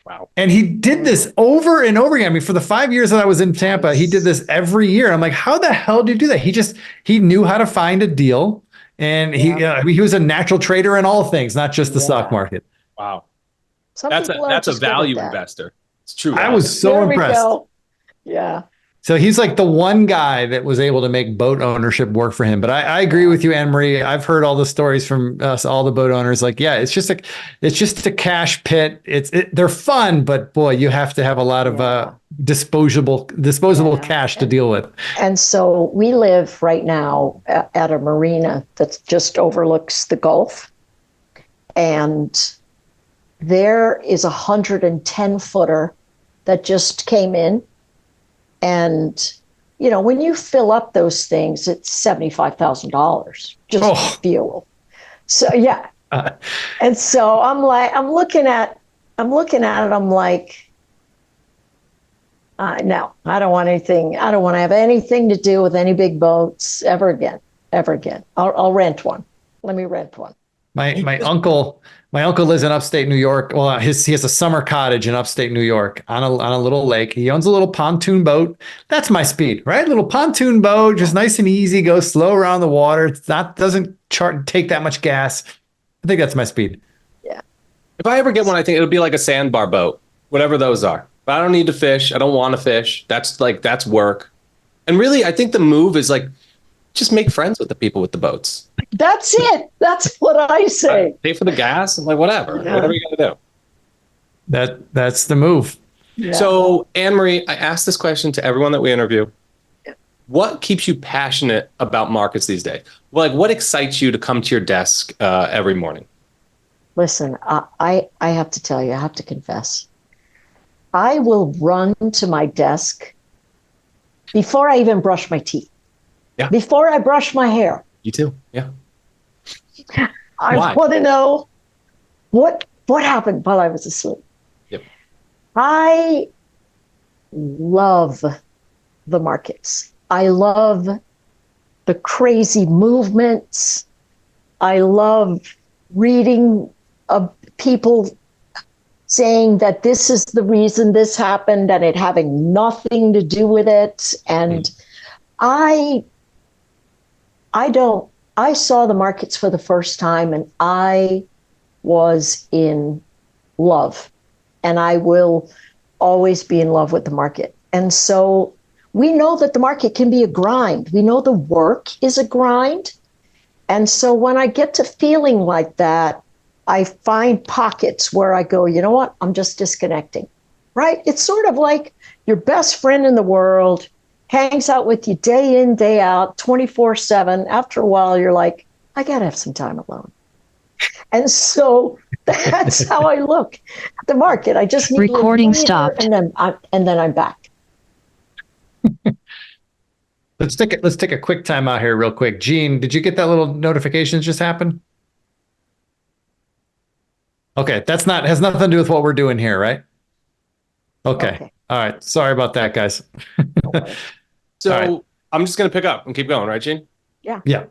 Wow. And he did this over and over again. I mean, for the 5 years that I was in Tampa, he did this every year. I'm like, how the hell do you do that? He knew how to find a deal. And he was a natural trader in all things, not just the stock market. Wow. That's a value investor. It's true. I was so impressed. Yeah. So he's like the one guy that was able to make boat ownership work for him. But I agree with you, Anne-Marie. I've heard all the stories from us, all the boat owners. Like, yeah, it's just a cash pit. They're fun, but boy, you have to have a lot of disposable cash to deal with. And so we live right now at a marina that just overlooks the Gulf, and there is 110 footer that just came in. And, you know, when you fill up those things, it's $75,000 just fuel. So, yeah. And so I'm looking at it. I'm like, no, I don't want anything. I don't want to have anything to do with any big boats ever again. I'll rent one. Let me rent one. My uncle lives in upstate New York. Well, he has a summer cottage in upstate New York on a little lake. He owns a little pontoon boat. That's my speed, right? Little pontoon boat, just nice and easy, goes slow around the water. It's doesn't take that much gas. I think that's my speed. Yeah. If I ever get one, I think it'll be like a sandbar boat, whatever those are. But I don't need to fish. I don't want to fish. That's work. And really, I think the move is like, just make friends with the people with the boats. That's it. That's what I say. Pay for the gas. I'm like, whatever you got to do. That's the move. Yeah. So, Anne-Marie, I asked this question to everyone that we interview. What keeps you passionate about markets these days? Like, what excites you to come to your desk every morning? Listen, I have to tell you, I have to confess. I will run to my desk before I even brush my teeth. Yeah. Before I brush my hair. You too. Yeah. I want to know what happened while I was asleep. Yep. I love the markets. I love the crazy movements. I love reading people saying that this is the reason this happened and it having nothing to do with it. And I saw the markets for the first time and I was in love, and I will always be in love with the market. And so we know that the market can be a grind. We know the work is a grind. And so when I get to feeling like that, I find pockets where I go, you know what? I'm just disconnecting, right? It's sort of like your best friend in the world hangs out with you day in, day out, 24/7. After a while, you're like, I got to have some time alone. And so that's how I look at the market. I just need recording stopped, and then I'm back. Let's take a quick time out here real quick. Gene, did you get that little notification just happened? Okay, has nothing to do with what we're doing here, right? Okay. All right. Sorry about that, guys. So right. I'm just going to pick up and keep going, right, Gene? Yeah. Yeah.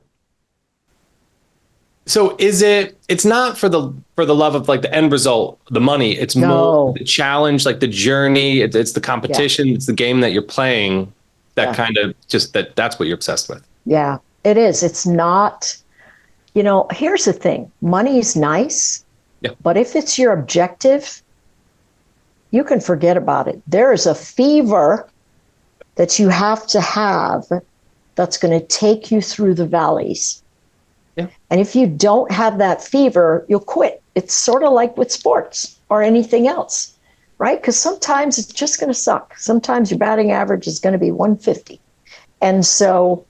So it's not for the love of like the end result, the money. It's more No. the challenge, like the journey. It's the Yeah. competition. It's the game that you're playing that Yeah. kind of just that's what you're obsessed with. Yeah, it is. It's not, here's the thing. Money is nice, Yeah. but if it's your objective, you can forget about it. There is a fever that you have that's going to take you through the valleys. Yeah. And if you don't have that fever, you'll quit. It's sort of like with sports or anything else, right? Because sometimes it's just going to suck. Sometimes your batting average is going to be 150. And so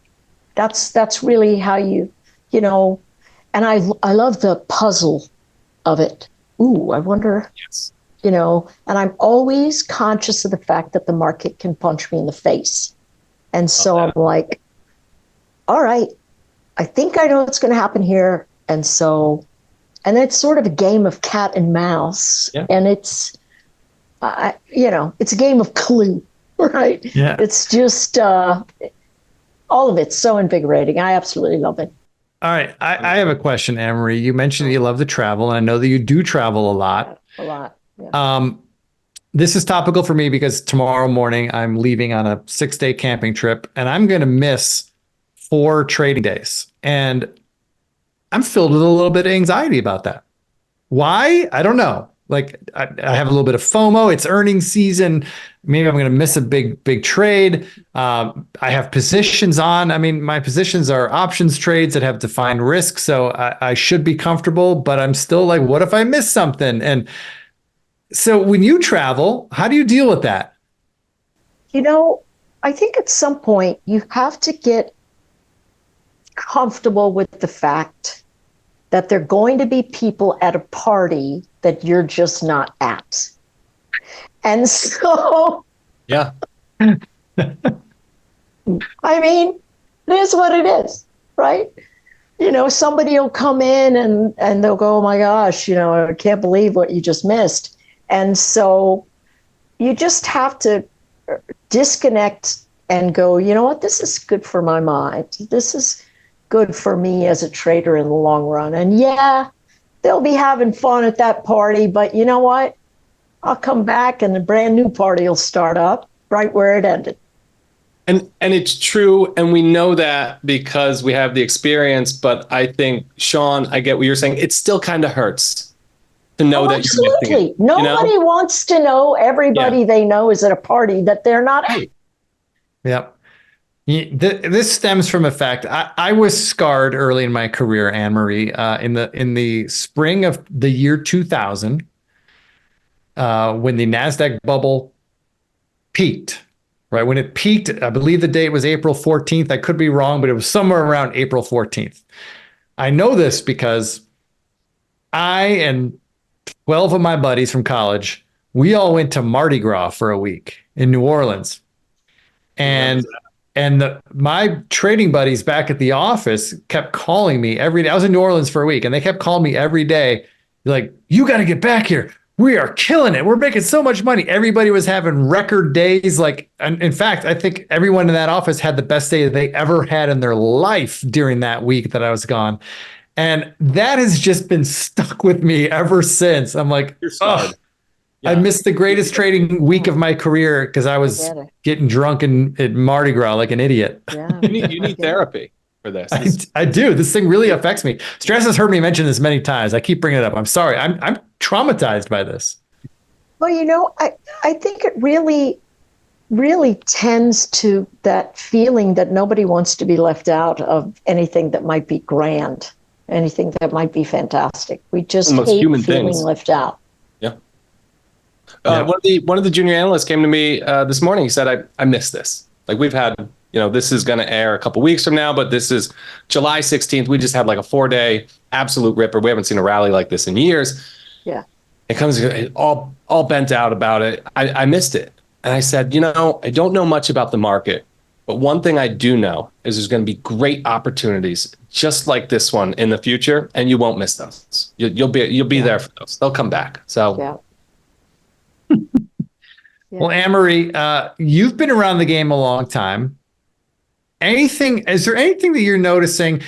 that's really how and I love the puzzle of it. Ooh, I wonder, Yes. and I'm always conscious of the fact that the market can punch me in the face. And so I'm like, all right, I think I know what's going to happen here. And it's sort of a game of cat and mouse. Yeah. And it's a game of Clue, right? Yeah. It's just, all of it's so invigorating. I absolutely love it. All right. I have a question, Anarie. You mentioned that you love to travel, and I know that you do travel a lot. A lot. Yeah. This is topical for me because tomorrow morning I'm leaving on a 6-day camping trip, and I'm going to miss 4 trading days. And I'm filled with a little bit of anxiety about that. Why? I don't know. Like I have a little bit of FOMO. It's earnings season. Maybe I'm going to miss a big trade. I have positions on. I mean, my positions are options trades that have defined risk. So I should be comfortable, but I'm still like, what if I miss something? And so when you travel, how do you deal with that? I think at some point you have to get comfortable with the fact that there are going to be people at a party that you're just not at. And so, Yeah. I mean, it is what it is, right? Somebody will come in and they'll go, oh my gosh, I can't believe what you just missed. And so you just have to disconnect and go, you know what, this is good for my mind. This is good for me as a trader in the long run. And yeah, they'll be having fun at that party, but you know what? I'll come back and a brand new party will start up right where it ended. And it's true, and we know that because we have the experience. But I think, Sean, I get what you're saying. It still kind of hurts to know that you're missing it. Nobody wants to know everybody they know is at a party that they're not at. Yep. This stems from a fact. I was scarred early in my career, Anne-Marie, in the spring of the year 2000, when the NASDAQ bubble peaked. Right when it peaked, I believe the date was April 14th. I could be wrong, but it was somewhere around April 14th. I know this because I and 12 of my buddies from college, we all went to Mardi Gras for a week in New Orleans. And my trading buddies back at the office kept calling me every day. I was in New Orleans for a week, and they kept calling me every day. Like, you got to get back here. We are killing it. We're making so much money. Everybody was having record days. Like, in fact, I think everyone in that office had the best day that they ever had in their life during that week that I was gone. And that has just been stuck with me ever since. I'm like, oh, yeah. I missed the greatest trading week of my career because I was getting drunk at Mardi Gras like an idiot. Yeah. You need therapy for this. I do. This thing really affects me. Stress has heard me mention this many times. I keep bringing it up. I'm sorry. I'm traumatized by this. Well, I think it really tends to that feeling that nobody wants to be left out of anything that might be grand, anything that might be fantastic. We just hate feeling left out. Yeah. One of the junior analysts came to me this morning. He said, I missed this. Like, we've had, this is going to air a couple weeks from now, but this is July 16th. We just had like a 4-day absolute ripper. We haven't seen a rally like this in years. Yeah. It comes all bent out about it. I missed it. And I said, I don't know much about the market, but one thing I do know is there's going to be great opportunities just like this one in the future, and you won't miss those. You'll be there for those. They'll come back. So. Yeah. Well, Anne-Marie, you've been around the game a long time. Is there anything that you're noticing?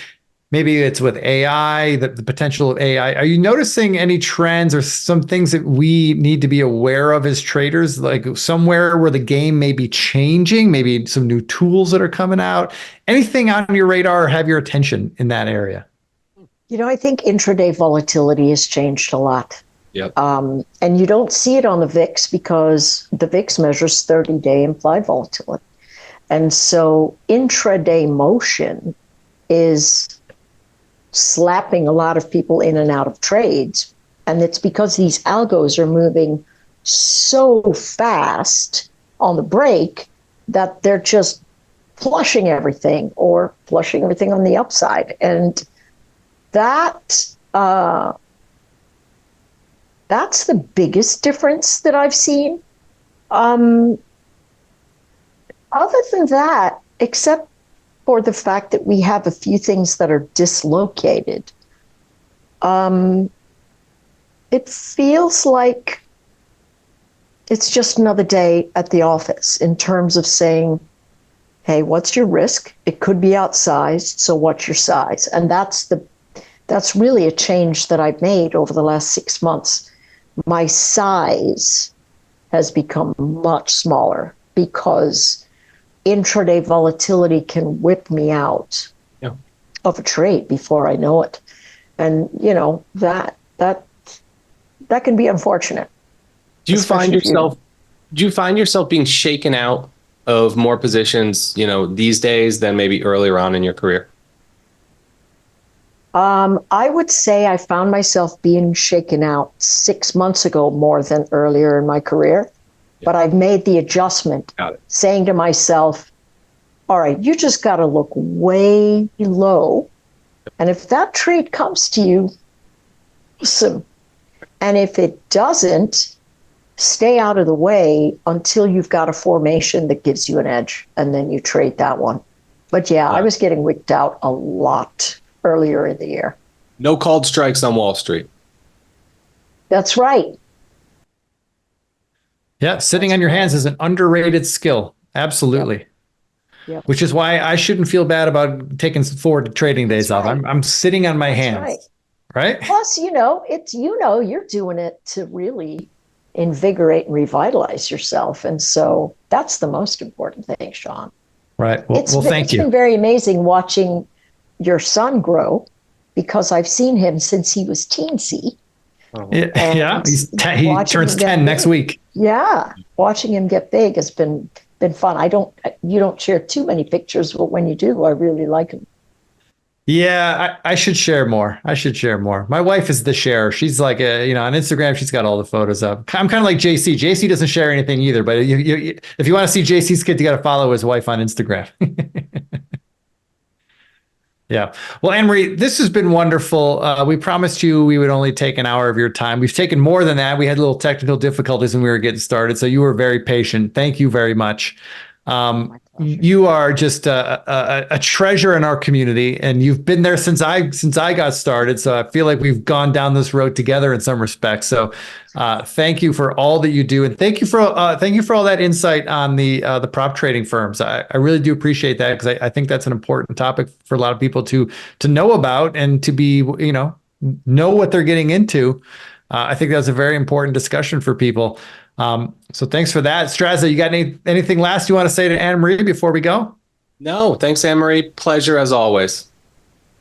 maybe it's with AI, the potential of AI. Are you noticing any trends or some things that we need to be aware of as traders, like somewhere where the game may be changing, maybe some new tools that are coming out? Anything on your radar or have your attention in that area? I think intraday volatility has changed a lot. Yep. And you don't see it on the VIX because the VIX measures 30-day implied volatility. And so intraday motion is slapping a lot of people in and out of trades. And it's because these algos are moving so fast on the break that they're just flushing everything or flushing everything on the upside. And that's the biggest difference that I've seen. Other than that, except for the fact that we have a few things that are dislocated, it feels like it's just another day at the office in terms of saying, hey, what's your risk? It could be outsized, so what's your size? And that's really a change that I've made over the last 6 months. My size has become much smaller because intraday volatility can whip me out of a trade before I know it. And, that can be unfortunate. Do you find yourself being shaken out of more positions, these days than maybe earlier on in your career? I would say I found myself being shaken out 6 months ago more than earlier in my career. But I've made the adjustment, saying to myself, all right, you just got to look way low. And if that trade comes to you, awesome. And if it doesn't, stay out of the way until you've got a formation that gives you an edge, and then you trade that one. But I was getting wicked out a lot earlier in the year. No called strikes on Wall Street. That's right. Yeah, sitting on your hands is an underrated skill. Absolutely. Yep. Which is why I shouldn't feel bad about taking forward trading days off. I'm sitting on my hands. Right. Plus, you're doing it to really invigorate and revitalize yourself. And so that's the most important thing, Sean. Right. Well, thank you. It's been very amazing watching your son grow because I've seen him since he was teensy. Yeah, he turns 10 next week. Yeah, watching him get big has been fun. You don't share too many pictures, but when you do, I really like them. Yeah, I should share more. My wife is the sharer. She's like, on Instagram, she's got all the photos up. I'm kind of like JC. JC doesn't share anything either, but if you want to see JC's kid, you got to follow his wife on Instagram. Yeah. Well, Anarie, this has been wonderful. We promised you we would only take an hour of your time. We've taken more than that. We had little technical difficulties when we were getting started, so you were very patient. Thank you very much. You are just a treasure in our community, and you've been there since I got started. So I feel like we've gone down this road together in some respects. So thank you for all that you do, and thank you for all that insight on the prop trading firms. I really do appreciate that because I think that's an important topic for a lot of people to know about and to be know what they're getting into. I think that was a very important discussion for people. So thanks for that. Straza, you got anything last you want to say to Anarie before we go? No, thanks, Anne-Marie. Pleasure as always.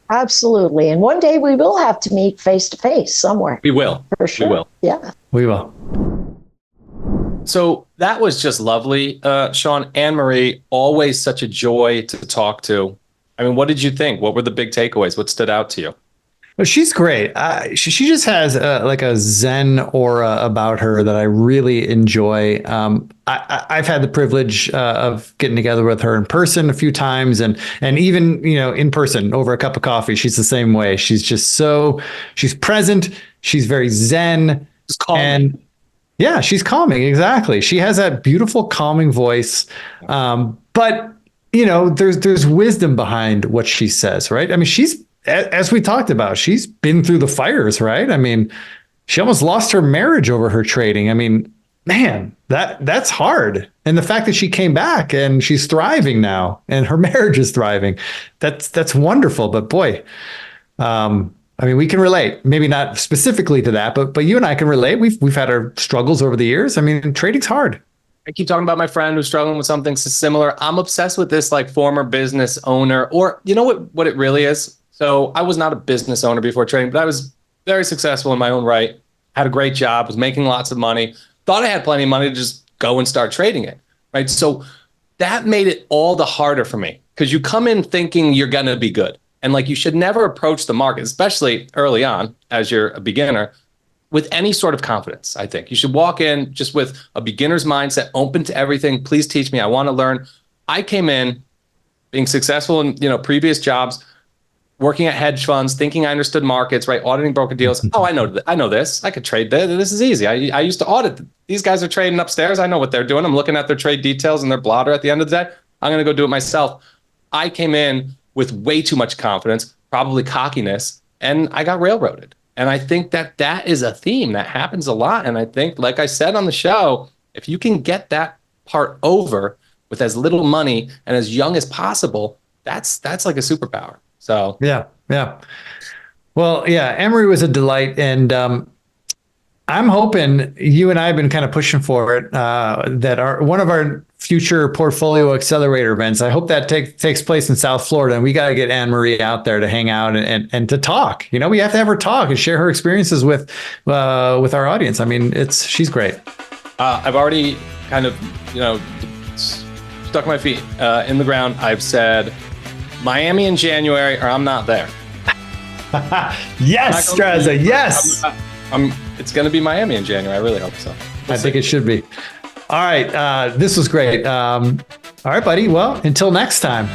Absolutely. And one day we will have to meet face to face somewhere. We will. For sure. We will. Yeah. We will. So that was just lovely, Sean. Anne-Marie, always such a joy to talk to. I mean, what did you think? What were the big takeaways? What stood out to you? Well, she's great. She just has like a zen aura about her that I really enjoy. I've had the privilege of getting together with her in person a few times, and even in person over a cup of coffee. She's the same way. She's just she's present. She's very zen. She's calming. And yeah, she's calming. Exactly. She has that beautiful calming voice. But there's wisdom behind what she says. Right. I mean, as we talked about, she's been through the fires, right? I mean, she almost lost her marriage over her trading. I mean, man, that's hard. And the fact that she came back and she's thriving now and her marriage is thriving, that's wonderful. But boy, I mean, we can relate. Maybe not specifically to that, but you and I can relate. We've had our struggles over the years. I mean, trading's hard. I keep talking about my friend who's struggling with something similar. I'm obsessed with this like former business owner, or you know what it really is? So I was not a business owner before trading, but I was very successful in my own right. Had a great job, was making lots of money, thought I had plenty of money to just go and start trading it, right? So that made it all the harder for me because you come in thinking you're going to be good. And like you should never approach the market, especially early on as you're a beginner, with any sort of confidence. I think you should walk in just with a beginner's mindset, open to everything. Please teach me. I want to learn. I came in being successful in previous jobs, working at hedge funds, thinking I understood markets, right? Auditing broker deals. Oh, I know this. I could trade this. This is easy. I used to audit. These guys are trading upstairs. I know what they're doing. I'm looking at their trade details and their blotter at the end of the day. I'm going to go do it myself. I came in with way too much confidence, probably cockiness, and I got railroaded. And I think that is a theme that happens a lot. And I think, like I said on the show, if you can get that part over with as little money and as young as possible, that's like a superpower. So yeah. Well, yeah, Anarie was a delight, and I'm hoping you and I have been kind of pushing for it. That one of our future portfolio accelerator events. I hope that takes place in South Florida, and we got to get Anarie out there to hang out and to talk. We have to have her talk and share her experiences with our audience. I mean, she's great. I've already kind of stuck my feet in the ground. I've said Miami in January, or I'm not there. Yes, Straza. Yes. It's going to be Miami in January. I really hope so. I think it should be. All right. This was great. All right, buddy. Well, until next time.